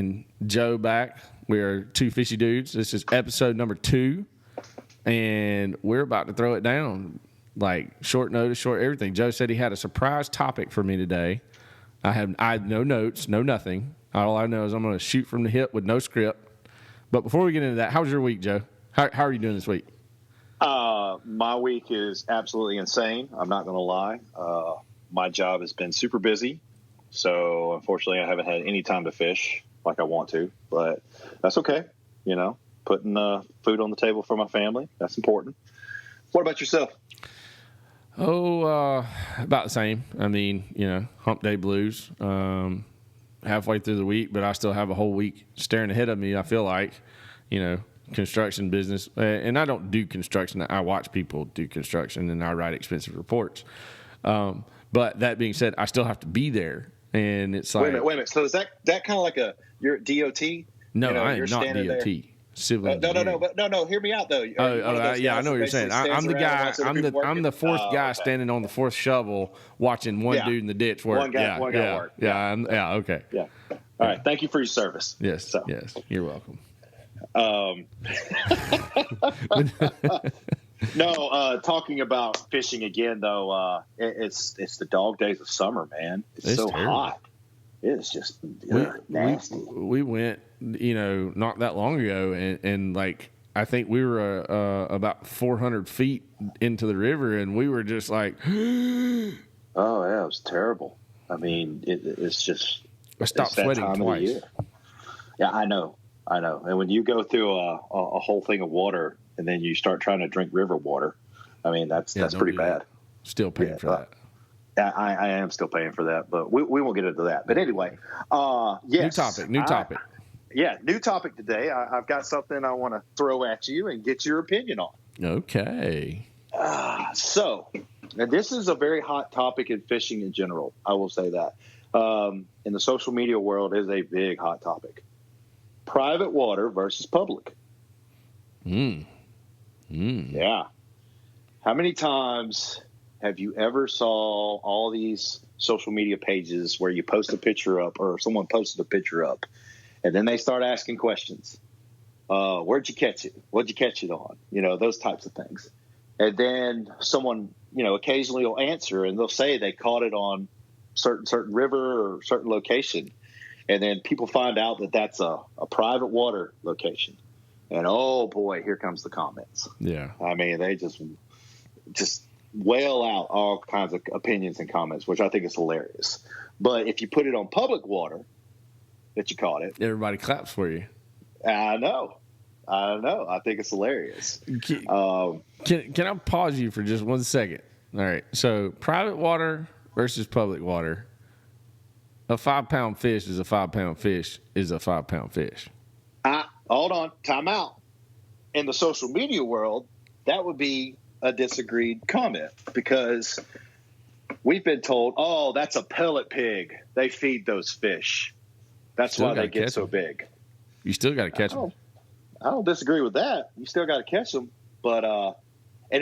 and Joe back. We are two fishy dudes. This is episode number 2, and we're about to throw it down. Like, short notice, short everything. Joe said he had a surprise topic for me today. I had no notes, no nothing. All I know is I'm going to shoot from the hip with no script. But before we get into that, how was your week, Joe? How are you doing this week? My week is absolutely insane. I'm not going to lie. My job has been super busy. So, unfortunately, I haven't had any time to fish like I want to. But that's okay. You know, putting food on the table for my family. That's important. What about yourself? Oh, about the same. I mean, you know, hump day blues. Halfway through the week, but I still have a whole week staring ahead of me, I feel like. You know, construction business. And I don't do construction. I watch people do construction, and I write expensive reports. But that being said, I still have to be there. And it's like... Wait a minute. So is that kind of like you're at DOT? No, you know, I am not DOT. There. Civil No. Hear me out though. Yeah, I know what you're saying. I'm the guy. I'm the fourth guy standing on the fourth shovel, watching one dude in the ditch work. One guy work. Okay. Yeah. All right. Thank you for your service. Yes. Yes. You're welcome. No. Talking about fishing again though. It's the dog days of summer, man. It's so terrible. Hot. It's just nasty. We went, you know, not that long ago, and like I think we were about 400 feet into the river, and we were just like, oh yeah, it was terrible. I mean, it's just I stopped sweating twice. Yeah, I know, and when you go through a whole thing of water, and then you start trying to drink river water, I mean that's pretty bad. Still paying for that. I am still paying for that, but we won't get into that. But anyway, yes. New topic. New topic today. I've got something I want to throw at you and get your opinion on. Okay. So, and this is a very hot topic in fishing in general. I will say that. In the social media world, is a big hot topic. Private water versus public. Yeah. How many times have you ever saw all these social media pages where you post a picture up or someone posted a picture up and then they start asking questions? Where'd you catch it? What'd you catch it on? You know, those types of things. And then someone, you know, occasionally will answer and they'll say they caught it on certain river or certain location. And then people find out that that's a private water location. And oh boy, here comes the comments. Yeah. I mean, they just wail out all kinds of opinions and comments, which I think is hilarious. But if you put it on public water that you caught it, everybody claps for you. I know. I think it's hilarious. Can I pause you for just 1 second? All right. So private water versus public water. A 5-pound fish is a 5-pound fish is a 5-pound fish. Hold on. Time out. In the social media world, that would be a disagreed comment because we've been told, oh, that's a pellet pig. They feed those fish. That's why they get so big. You still got to catch them. I don't disagree with that. You still got to catch them. But, and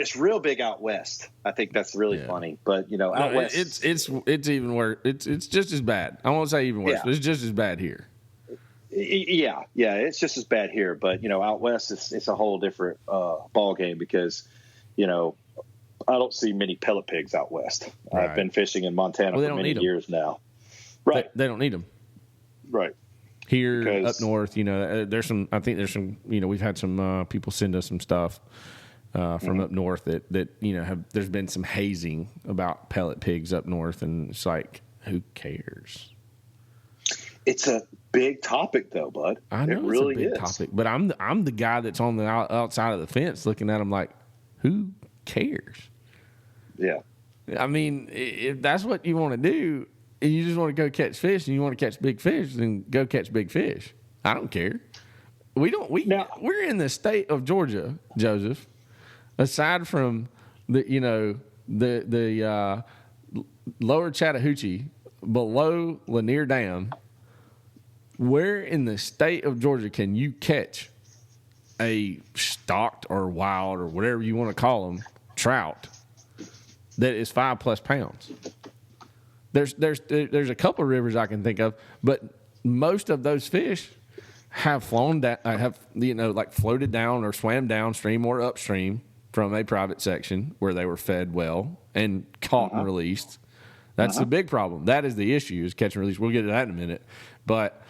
it's real big out west. I think that's really funny. But, you know, out west. It's even worse. It's just as bad. I won't say even worse, but it's just as bad here. Yeah, it's just as bad here. But, you know, out west, it's a whole different ball game because, you know, I don't see many pellet pigs out west. Right. I've been fishing in Montana for many years now. Right. They don't need them. Right. Here up north, you know, there's some, you know, we've had some people send us some stuff from up north that, you know, there's been some hazing about pellet pigs up north. And it's like, who cares? It's a big topic, though, bud. I know it really it's a big topic, but I'm the guy that's on the outside of the fence looking at them like, who cares? Yeah. I mean, if that's what you want to do, and you just want to go catch fish, and you want to catch big fish, then go catch big fish. I don't care. We're in the state of Georgia, Joseph. Aside from the lower Chattahoochee, below Lanier Dam, where in the state of Georgia can you catch a stocked or wild or whatever you want to call them trout that is 5+ pounds? There's a couple of rivers I can think of, but most of those fish have flown down, like floated down or swam downstream or upstream from a private section where they were fed well and caught and released. That's the big problem. That is the issue, is catch and release. We'll get to that in a minute. But,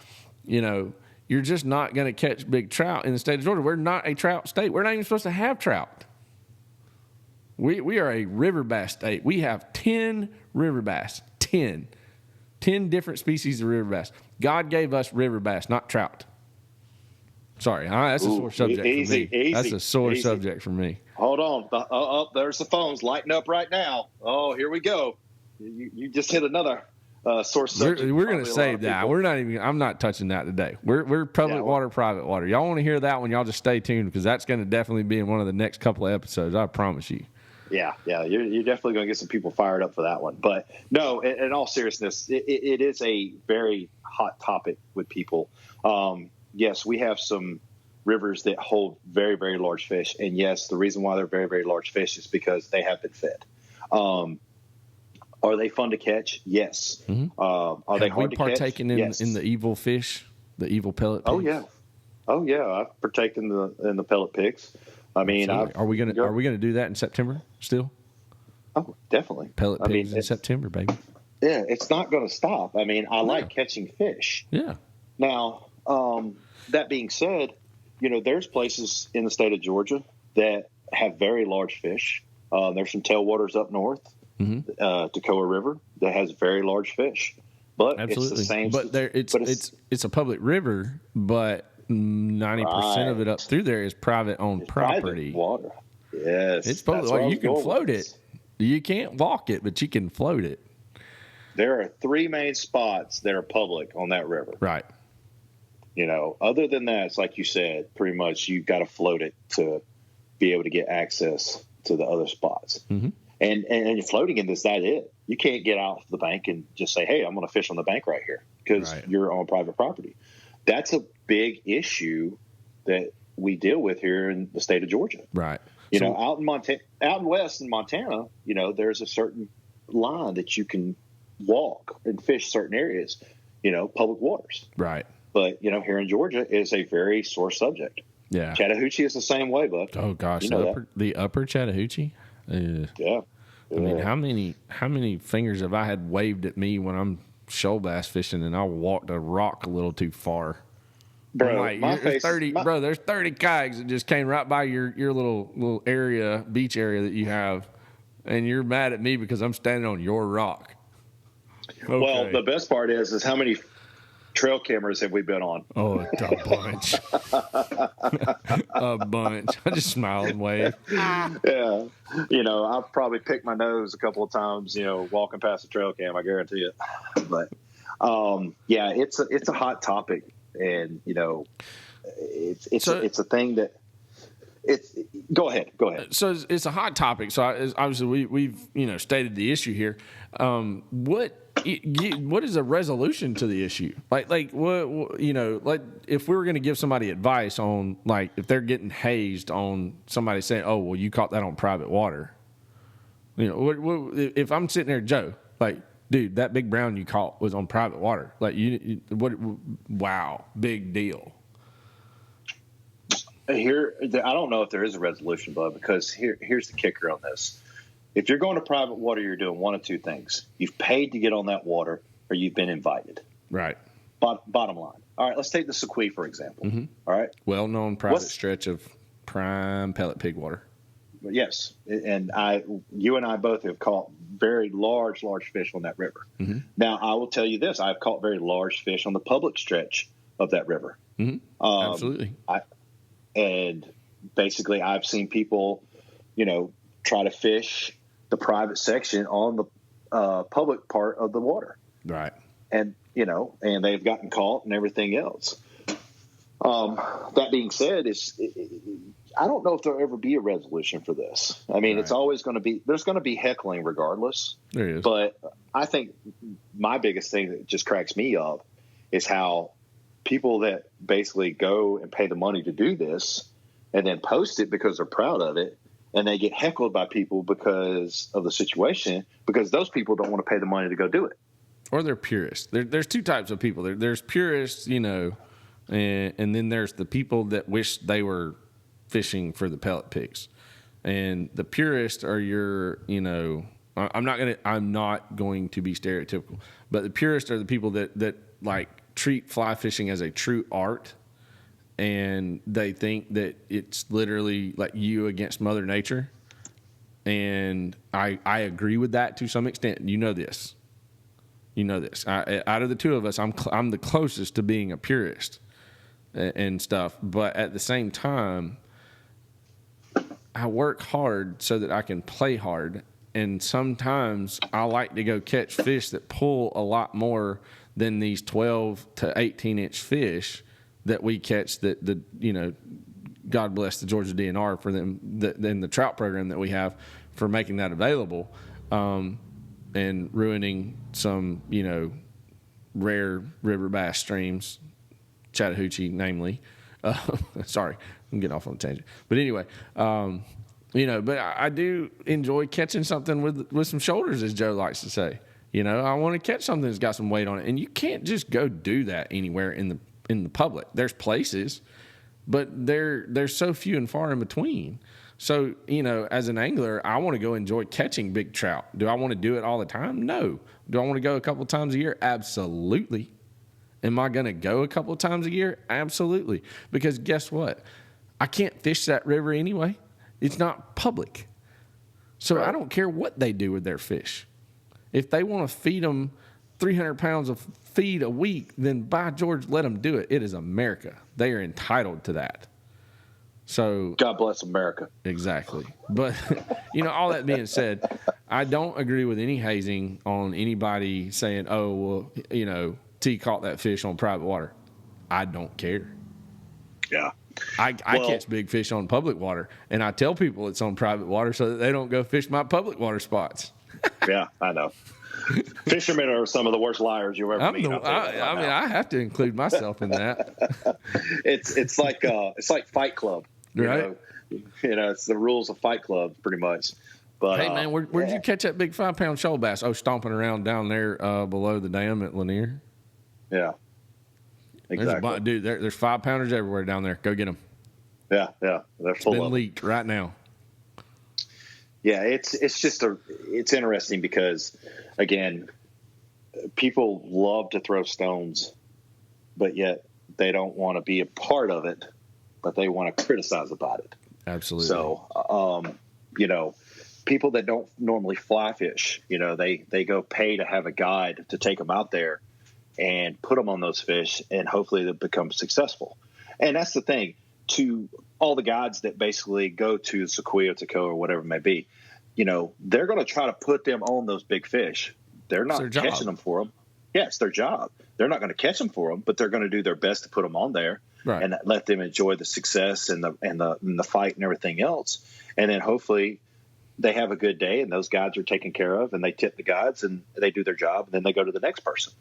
you're just not going to catch big trout in the state of Georgia. We're not a trout state. We're not even supposed to have trout. We are a river bass state. We have 10 river bass. 10 different species of river bass. God gave us river bass, not trout. Sorry, that's a sore subject for me. That's a sore subject for me. Hold on. There's the phones lighting up right now. Oh, here we go. You just hit another sore subject. We're going to save that. I'm not touching that today. We're public water, private water. Y'all want to hear that one? Y'all just stay tuned, because that's going to definitely be in one of the next couple of episodes. I promise you. Yeah. You're definitely going to get some people fired up for that one. But no, in all seriousness, it is a very hot topic with people. Yes, we have some rivers that hold very, very large fish. And yes, the reason why they're very, very large fish is because they have been fed. Are they fun to catch? Yes. Mm-hmm. Are they hard to catch? Have we partaken in the evil fish, the evil pellet pigs? Oh yeah. I've partaken in the pellet pigs. I mean, are we gonna do that in September still? Oh, definitely. Pellet pigs in September, baby. Yeah, it's not going to stop. I mean, I like catching fish. Yeah. Now, that being said, there's places in the state of Georgia that have very large fish. There's some tailwaters up north, Toccoa River, that has very large fish. But absolutely. It's the same. But it's a public river, but 90% of it up through there is private owned property. Private water. Yes. It's public. Well, you can float it. You can't walk it, but you can float it. There are 3 main spots that are public on that river. Right. Other than that, it's like you said, pretty much you've got to float it to be able to get access to the other spots. Mm-hmm. And you're floating in this, that's it. You can't get off the bank and just say, hey, I'm going to fish on the bank right here, because you're on private property. That's a big issue that we deal with here in the state of Georgia. Right. Out in west in Montana, there's a certain line that you can walk and fish certain areas, public waters. Right. But, here in Georgia, it's a very sore subject. Yeah. Chattahoochee is the same way, bud. Oh, gosh. The upper Chattahoochee? Yeah. I mean, how many fingers have I had waved at me when I'm shoal bass fishing and I walked a rock a little too far? Bro, there's 30 kayaks that just came right by your little area, beach area that you have, and you're mad at me because I'm standing on your rock. Okay. Well, the best part is how many trail cameras have we been on? Oh, a bunch. A bunch. I just smiled and waved. Yeah. I've probably picked my nose a couple of times, walking past the trail cam, I guarantee it. But, yeah, it's a hot topic. And, it's a thing that go ahead. So it's a hot topic. So obviously we've stated the issue here. What is a resolution to the issue? Like what like if we were going to give somebody advice on, like, if they're getting hazed on somebody saying, oh, well, you caught that on private water. What, if I'm sitting there, Joe, like, dude, that big brown you caught was on private water. Like, wow, big deal. Here, I don't know if there is a resolution, bud, because here's the kicker on this. If you're going to private water, you're doing one of two things. You've paid to get on that water, or you've been invited. Right. Bottom line. All right, let's take the Sequoia, for example. Mm-hmm. All right. Well-known private stretch of prime pellet pig water. Yes, and you and I both have caught very large fish on that river. Mm-hmm. Now, I will tell you this: I've caught very large fish on the public stretch of that river. Mm-hmm. Absolutely. And basically, I've seen people, try to fish the private section on the public part of the water. Right. And and they've gotten caught and everything else. That being said, I don't know if there'll ever be a resolution for this. I mean, It's always going to be, there's going to be heckling regardless. There is. But I think my biggest thing that just cracks me up is how people that basically go and pay the money to do this and then post it because they're proud of it, and they get heckled by people because of the situation, because those people don't want to pay the money to go do it. or they're purists. There's two types of people. There's purists, you know, and then there's the people that wish they were fishing for the pellet pigs. And the purists are your, you know, I'm not going to be stereotypical, but the purists are the people that like treat fly fishing as a true art, and they think that it's literally like you against Mother Nature. And I agree with that to some extent. You know this. Out of the two of us, I'm the closest to being a purist and stuff. But at the same time, I work hard so that I can play hard. And sometimes I like to go catch fish that pull a lot more than these 12 to 18-inch fish that we catch that you know, God bless the Georgia DNR for them, the trout program that we have for making that available, and ruining some, you know, rare river bass streams, Chattahoochee namely. Sorry, I'm getting off on a tangent. But anyway, you know, but I do enjoy catching something with some shoulders, as Joe likes to say. You know, I want to catch something that's got some weight on it, and you can't just go do that anywhere in the public. There's places, but they're so few and far in between. So, you know, as an angler, I want to go enjoy catching big trout. Do I want to do it all the time? No. Do I want to go a couple times a year? Absolutely. Am I going to go a couple times a year? Absolutely. Because guess what? I can't fish that river anyway. It's not public. So right. I don't care what they do with their fish. If they want to feed them 300 pounds of feed a week, then by George, let them do it. It is America. They are entitled to that. So God bless America. Exactly. But, you know, all that being said, I don't agree with any hazing on anybody saying, oh, well, you know, T caught that fish on private water. I don't care. Yeah. I catch big fish on public water, and I tell people it's on private water so that they don't go fish my public water spots. Yeah, I know. Fishermen are some of the worst liars you'll ever meet. I mean, I have to include myself in that. It's like Fight Club. Right. You know, it's the rules of Fight Club, pretty much. But hey, man, where'd you catch that big 5-pound shoal bass? Oh, stomping around down there below the dam at Lanier. Yeah. Exactly. Dude, there's 5-pounders everywhere down there. Go get them. Yeah. They're full of them. Leaked right now. Yeah, it's interesting because, again, people love to throw stones, but yet they don't want to be a part of it, but they want to criticize about it. Absolutely. So, you know, people that don't normally fly fish, you know, they go pay to have a guide to take them out there and put them on those fish, and hopefully they'll become successful. And that's the thing. To all the guides that basically go to Sequoia, Toccoa, or whatever it may be, you know, they're going to try to put them on those big fish. They're not catching them for them. Yeah, it's their job. They're not going to catch them for them, but they're going to do their best to put them on there, right, and let them enjoy the success and the fight and everything else. And then hopefully they have a good day, and those guides are taken care of, and they tip the guides, and they do their job, and then they go to the next person.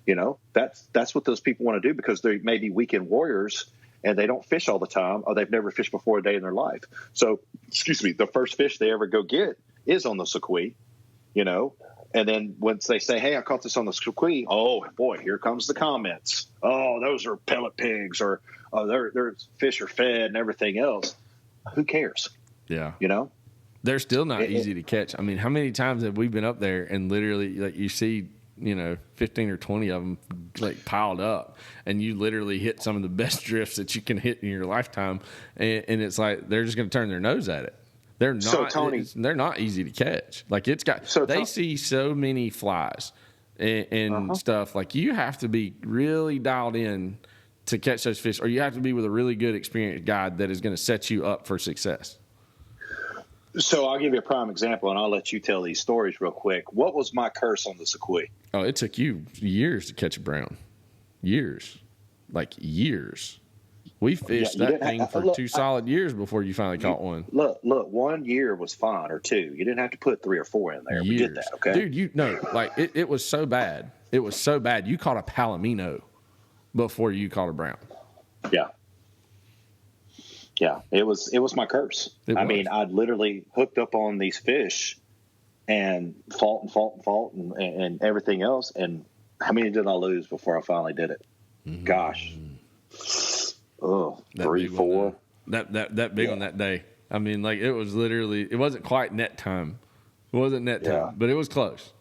You know, that's what those people want to do, because they may be weekend warriors and they don't fish all the time, or they've never fished before a day in their life. So, the first fish they ever go get is on the Sequoia, you know, and then once they say, hey, I caught this on the Sequoia, oh boy, here comes the comments. Oh, those are pellet pigs, or their fish are fed and everything else. Who cares? Yeah. You know, they're still not easy to catch. I mean, how many times have we been up there and literally, like, you see, you know, 15 or 20 of them like piled up, and you literally hit some of the best drifts that you can hit in your lifetime, and it's like they're just going to turn their nose at it. They're not. So, Tony, they're not easy to catch. Like, it's got. So they see so many flies and stuff. Like, you have to be really dialed in to catch those fish, or you have to be with a really good experienced guide that is going to set you up for success. So I'll give you a prime example, and I'll let you tell these stories real quick. What was my curse on the Sequoia? Oh, it took you years to catch a brown. Years. Like years. We fished that thing for 2 solid years before you finally caught one. Look, 1 year was fine, or 2. You didn't have to put 3 or 4 in there. Years. We did that, okay? Dude, it was so bad. It was so bad. You caught a palomino before you caught a brown. Yeah. Yeah, it was my curse. I mean, I'd literally hooked up on these fish and fought and everything else, and How many did I lose before I finally did it? Gosh. Oh, That 3, big 4. one, that big one that day. I mean, like, it was literally, it wasn't quite net time. It wasn't net time, but it was close.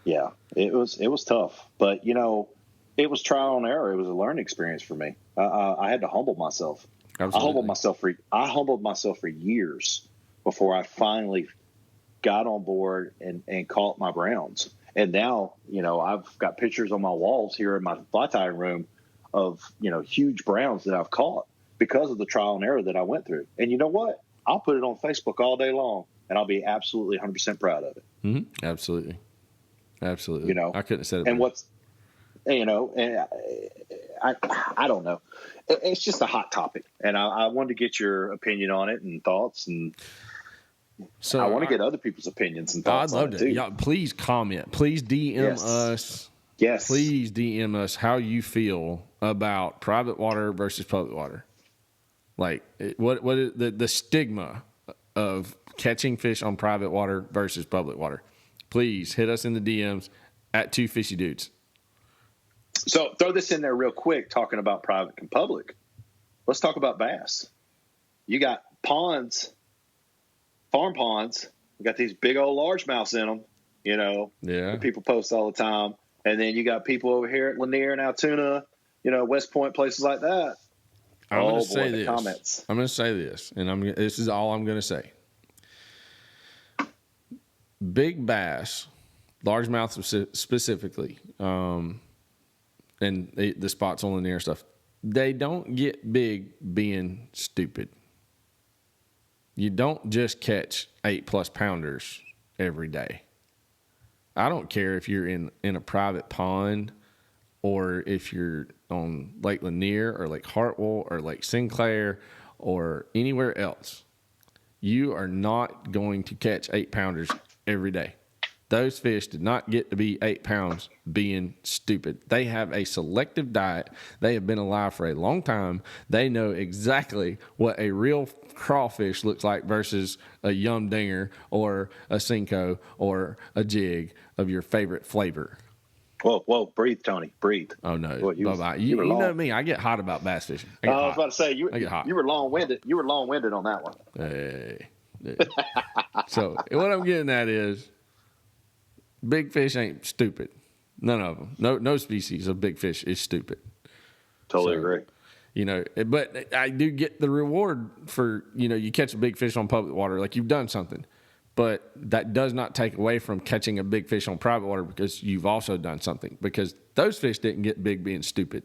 Yeah, it was tough. But, it was trial and error. It was a learning experience for me. I had to humble myself. Absolutely. I humbled myself for years before I finally got on board and caught my browns. And now, I've got pictures on my walls here in my fly tying room of, huge browns that I've caught because of the trial and error that I went through. And you know what? I'll put it on Facebook all day long, and I'll be absolutely 100% proud of it. Mm-hmm. Absolutely. I couldn't have said it better. And what's, and I don't know. It's just a hot topic, and I wanted to get your opinion on it and thoughts, and so I want to get other people's opinions and thoughts. I'd love to. Y'all, please comment. Please DM us. Yes. Please DM us how you feel about private water versus public water. Like, what is the stigma of catching fish on private water versus public water? Please hit us in the DMs at 2 Fishy Dudes. So throw this in there real quick, talking about private and public. Let's talk about bass. You got ponds, farm ponds. We got these big old largemouths in them, that people post all the time. And then you got people over here at Lanier and Altoona, West Point, places like that. I'm going to say this. Comments. I'm going to say this, and this is all I'm going to say. Big bass, largemouth specifically, and the spots on Lanier stuff, they don't get big being stupid. You don't just catch 8+ pounders every day. I don't care if you're in a private pond or if you're on Lake Lanier or Lake Hartwell or Lake Sinclair or anywhere else. You are not going to catch 8 pounders every day. Those fish did not get to be 8 pounds being stupid. They have a selective diet. They have been alive for a long time. They know exactly what a real crawfish looks like versus a yum dinger or a Cinco or a jig of your favorite flavor. Whoa, breathe, Tony, breathe. Oh, no. Well, bye-bye. You know me. I get hot about bass fishing. I was about to say, you were long-winded. You were long-winded on that one. Hey. So what I'm getting at is, big fish ain't stupid. None of them. No species of big fish is stupid. Totally agree. But I do get the reward for, you catch a big fish on public water, like you've done something. But that does not take away from catching a big fish on private water because you've also done something. Because those fish didn't get big being stupid.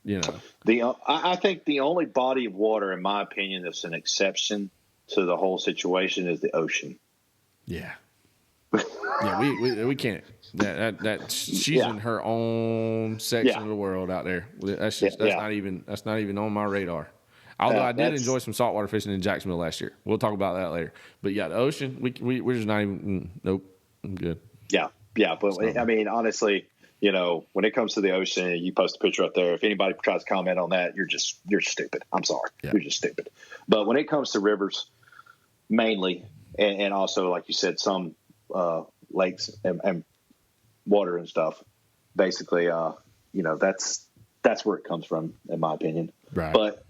I think the only body of water, in my opinion, that's an exception to the whole situation is the ocean. Yeah. Yeah, we can't. She's in her own section of the world out there. That's not even on my radar. Although I did enjoy some saltwater fishing in Jacksonville last year. We'll talk about that later. But yeah, the ocean, we're just not even. Nope, I'm good. Yeah. But I mean, honestly, when it comes to the ocean, you post a picture up there. If anybody tries to comment on that, you're stupid. I'm sorry, you're just stupid. But when it comes to rivers, mainly, and also like you said, some lakes and water and stuff, basically, that's where it comes from, in my opinion. Right. But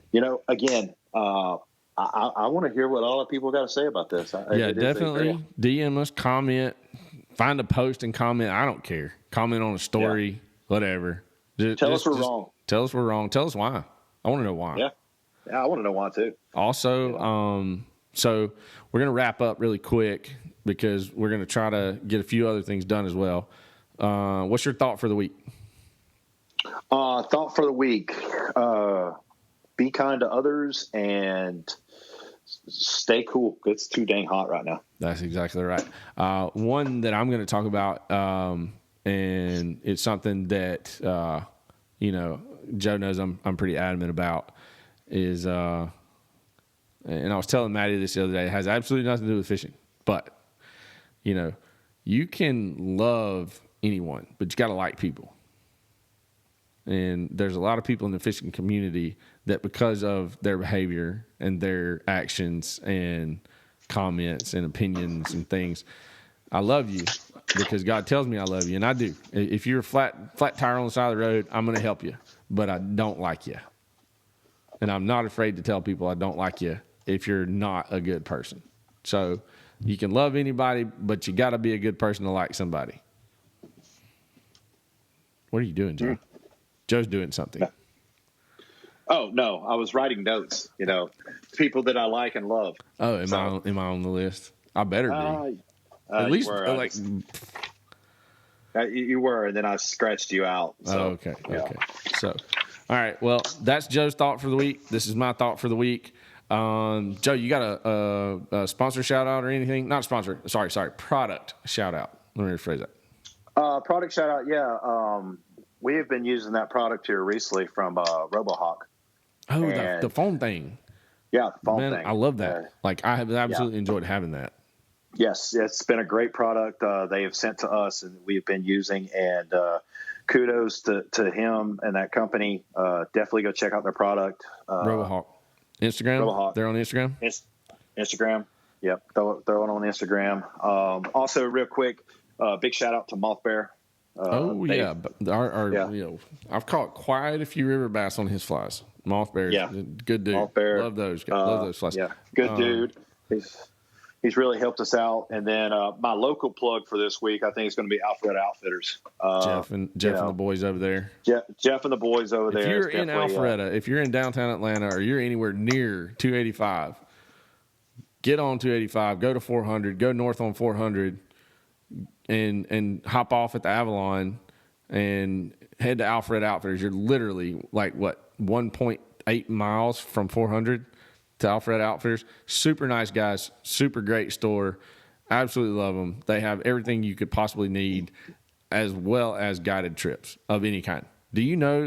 again, I want to hear what all the people got to say about this. Definitely DM us, comment, find a post and comment. I don't care. Comment on a story, whatever. Tell us we're wrong. Tell us we're wrong. Tell us why. I want to know why. Yeah, I want to know why too. Also, so we're going to wrap up really quick because we're going to try to get a few other things done as well. What's your thought for the week? Thought for the week. Be kind to others and stay cool. It's too dang hot right now. That's exactly right. One that I'm going to talk about, and it's something that, Joe knows I'm pretty adamant about, is, and I was telling Maddie this the other day, it has absolutely nothing to do with fishing. But, you can love anyone, but you got to like people. And there's a lot of people in the fishing community that, because of their behavior and their actions and comments and opinions and things, I love you. because God tells me I love you, and I do. If you're a flat tire on the side of the road, I'm going to help you, but I don't like you. And I'm not afraid to tell people I don't like you if you're not a good person. So you can love anybody, but you got to be a good person to like somebody. What are you doing, Joe? Joe's doing something. Oh, no, I was writing notes, people that I like and love. Oh, am I on the list? I better be. At least, you were, and then I scratched you out. So, okay. So, all right. Well, that's Joe's thought for the week. This is my thought for the week. Joe, you got a sponsor shout out or anything? Not sponsor. Sorry. Product shout out. Let me rephrase that. Product shout out. Yeah. We have been using that product here recently from RoboHawk. Oh, the phone thing. Yeah, the phone thing. I love that. I have absolutely enjoyed having that. Yes, it's been a great product they have sent to us and we've been using, and kudos to him and that company. Definitely go check out their product. RoboHawk. Instagram? RoboHawk. They're on Instagram? Instagram. Yep, throw it on Instagram. Also, real quick, big shout out to Moth Bear. I've caught quite a few river bass on his flies. Moth Bear, good dude. Moth Bear, love those flies. Yeah, good dude. He's really helped us out. And then my local plug for this week, I think, is going to be Alpharetta Outfitters. Jeff and the boys over there. Jeff and the boys over there. If you're in Alpharetta, if you're in downtown Atlanta, or you're anywhere near 285, get on 285, go to 400, go north on 400, and hop off at the Avalon and head to Alpharetta Outfitters. You're literally 1.8 miles from 400 to Alpharetta Outfitters. Super nice guys, super great store. Absolutely love them. They have everything you could possibly need, as well as guided trips of any kind. Do you know,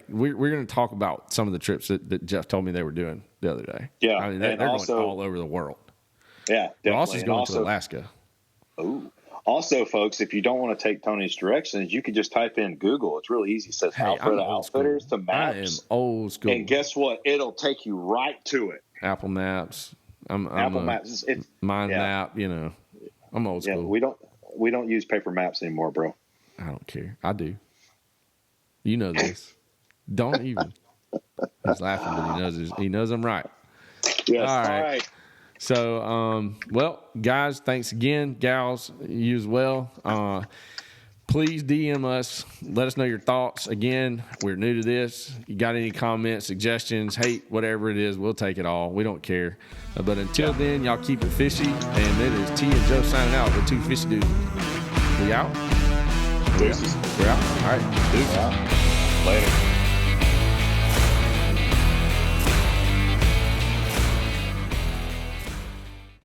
we're going to talk about some of the trips that Jeff told me they were doing the other day. Yeah. I mean, they're going all over the world. Yeah, definitely. Ross is going to Alaska. Ooh. Also, folks, if you don't want to take Tony's directions, you can just type in Google. It's really easy. It says Alpharetta Outfitters to Maps. I am old school. And guess what? It'll take you right to it. Apple Maps. Apple Maps. Mind Map. I'm old school. We don't use paper maps anymore, bro. I don't care. I do. You know this. Don't even. He's laughing, but he knows I'm right. Yes. All right. So, guys, thanks again. Gals, you as well. Please DM us. Let us know your thoughts. Again, we're new to this. You got any comments, suggestions, hate, whatever it is, we'll take it all. We don't care. But until then, y'all keep it fishy. And it is T and Joe signing out. The two fishy dudes. We out? Deuces. We're out. All right. Deuces. Later.